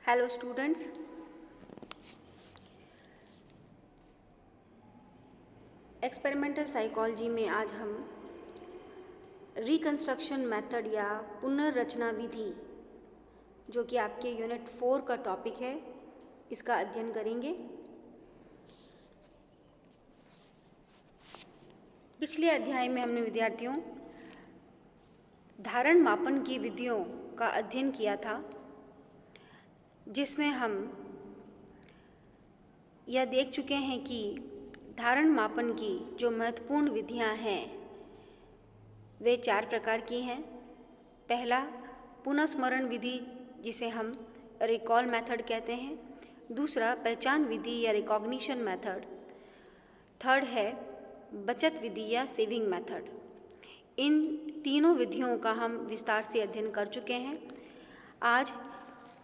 Hello students, experimental psychology में आज हम रिकंस्ट्रक्शन मेथड या पुनर्रचना विधि, जो कि आपके यूनिट 4 का टॉपिक है, इसका अध्ययन करेंगे। पिछले अध्याय में हमने विद्यार्थियों धारण मापन की विधियों का अध्ययन किया था, जिसमें हम यह देख चुके हैं कि धारण मापन की जो महत्वपूर्ण विधियां हैं वे 4 प्रकार की हैं। पहला पुनःस्मरण विधि, जिसे हम रिकॉल मेथड कहते हैं। दूसरा पहचान विधि या रिकॉग्निशन मेथड। थर्ड है बचत विधि या सेविंग मेथड। इन तीनों विधियों का हम विस्तार से अध्ययन कर चुके हैं। आज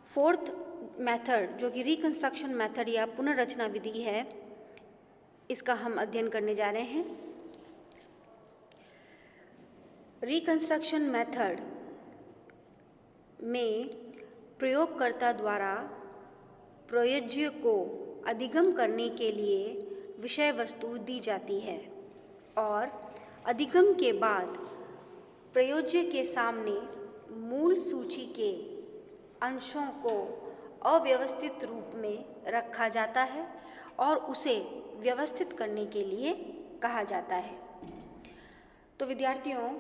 फोर्थ मेथड, जो कि रिकंस्ट्रक्शन मेथड या पुनर्रचना विधि है, इसका हम अध्ययन करने जा रहे हैं। रिकंस्ट्रक्शन मेथड में प्रयोगकर्ता द्वारा प्रयोज्य को अधिगम करने के लिए विषय वस्तु दी जाती है और अधिगम के बाद प्रयोज्य के सामने मूल सूची के अंशों को अव्यवस्थित रूप में रखा जाता है और उसे व्यवस्थित करने के लिए कहा जाता है। तो विद्यार्थियों,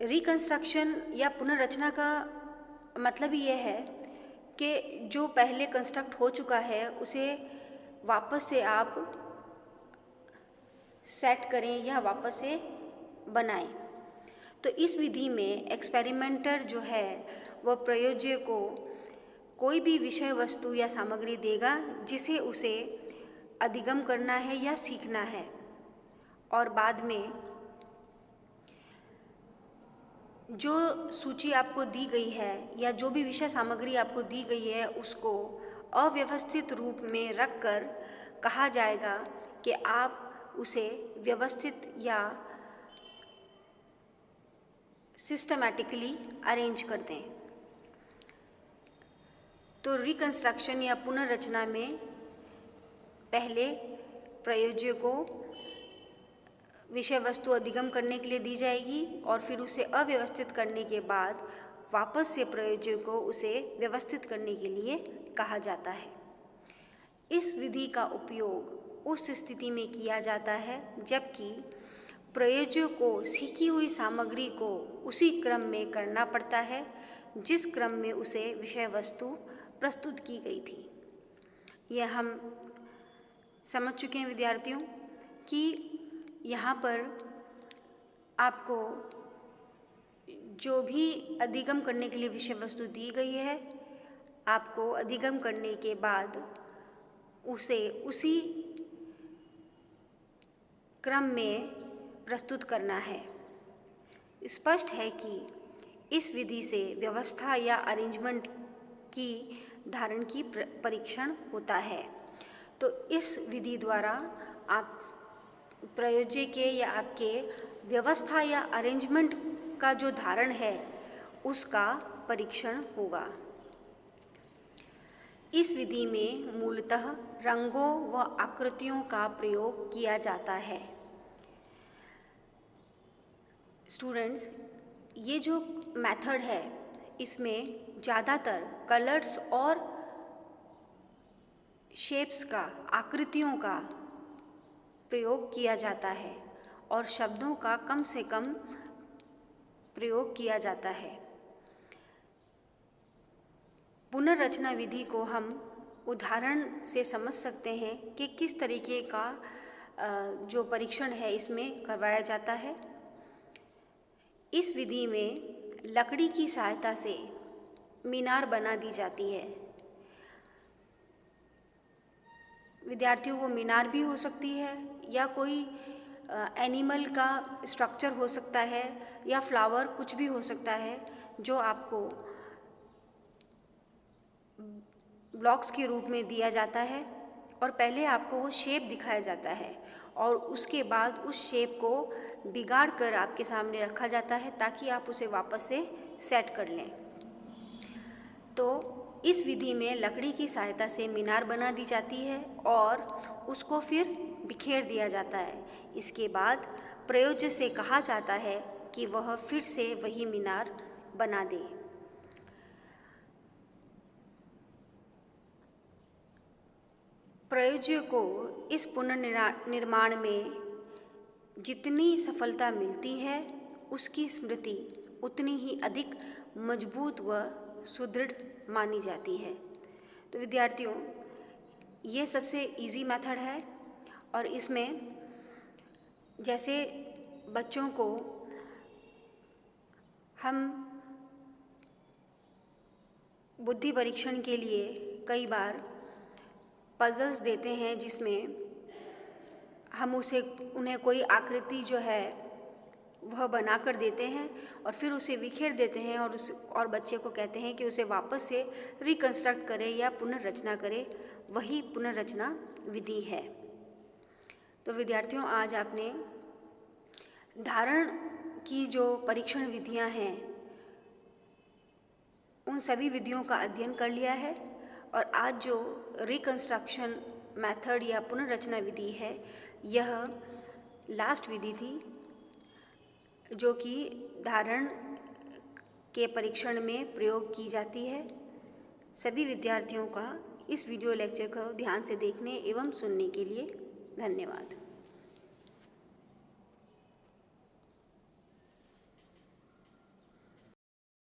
रिकंस्ट्रक्शन या पुनर्रचना का मतलब ये है कि जो पहले कंस्ट्रक्ट हो चुका है उसे वापस से आप सेट करें या वापस से बनाएं। तो इस विधि में एक्सपेरिमेंटर जो है वह प्रयोज्य को कोई भी विषय वस्तु या सामग्री देगा जिसे उसे अधिगम करना है या सीखना है, और बाद में जो सूची आपको दी गई है या जो भी विषय सामग्री आपको दी गई है उसको अव्यवस्थित रूप में रखकर कहा जाएगा कि आप उसे व्यवस्थित या सिस्टमैटिकली अरेंज कर दें। तो रिकंस्ट्रक्शन या पुनर्रचना में पहले प्रयोज्य को विषय वस्तु अधिगम करने के लिए दी जाएगी और फिर उसे अव्यवस्थित करने के बाद वापस से प्रयोज्य को उसे व्यवस्थित करने के लिए कहा जाता है। इस विधि का उपयोग उस स्थिति में किया जाता है जबकि प्रयोज्य को सीखी हुई सामग्री को उसी क्रम में करना पड़ता है जिस क्रम में उसे विषय वस्तु प्रस्तुत की गई थी। यह हम समझ चुके हैं विद्यार्थियों कि यहाँ पर आपको जो भी अधिगम करने के लिए विषय वस्तु दी गई है, आपको अधिगम करने के बाद उसे उसी क्रम में प्रस्तुत करना है। स्पष्ट है कि इस विधि से व्यवस्था या अरेंजमेंट की धारण की परीक्षण होता है। तो इस विधि द्वारा आप प्रयोज्य के या आपके व्यवस्था या अरेंजमेंट का जो धारण है उसका परीक्षण होगा। इस विधि में मूलतः रंगों व आकृतियों का प्रयोग किया जाता है। स्टूडेंट्स, ये जो मेथड है इसमें ज़्यादातर कलर्स और शेप्स का, आकृतियों का प्रयोग किया जाता है और शब्दों का कम से कम प्रयोग किया जाता है। पुनर्रचना विधि को हम उदाहरण से समझ सकते हैं कि किस तरीके का जो परीक्षण है इसमें करवाया जाता है। इस विधि में लकड़ी की सहायता से मीनार बना दी जाती है। विद्यार्थियों, वो मीनार भी हो सकती है या कोई एनिमल का स्ट्रक्चर हो सकता है या फ्लावर, कुछ भी हो सकता है जो आपको ब्लॉक्स के रूप में दिया जाता है और पहले आपको वो शेप दिखाया जाता है और उसके बाद उस शेप को बिगाड़ कर आपके सामने रखा जाता है ताकि आप उसे वापस से सेट कर लें। तो इस विधि में लकड़ी की सहायता से मीनार बना दी जाती है और उसको फिर बिखेर दिया जाता है। इसके बाद प्रयोज्य से कहा जाता है कि वह फिर से वही मीनार बना दे। प्रयोज्य को इस पुनर्निर्माण में जितनी सफलता मिलती है, उसकी स्मृति उतनी ही अधिक मजबूत व सुदृढ़ मानी जाती है। तो विद्यार्थियों, ये सबसे इजी मेथड है और इसमें जैसे बच्चों को हम बुद्धि परीक्षण के लिए कई बार पजल्स देते हैं जिसमें हम उन्हें कोई आकृति जो है वह बना कर देते हैं और फिर उसे बिखेर देते हैं और बच्चे को कहते हैं कि उसे वापस से रिकंस्ट्रक्ट करे या पुनर्रचना करे। वही पुनर्रचना विधि है। तो विद्यार्थियों, आज आपने धारण की जो परीक्षण विधियां हैं उन सभी विधियों का अध्ययन कर लिया है और आज जो रिकंस्ट्रक्शन मेथड या पुनर्रचना विधि है, यह लास्ट विधि थी जो कि धारण के परीक्षण में प्रयोग की जाती है। सभी विद्यार्थियों का इस वीडियो लेक्चर को ध्यान से देखने एवं सुनने के लिए धन्यवाद।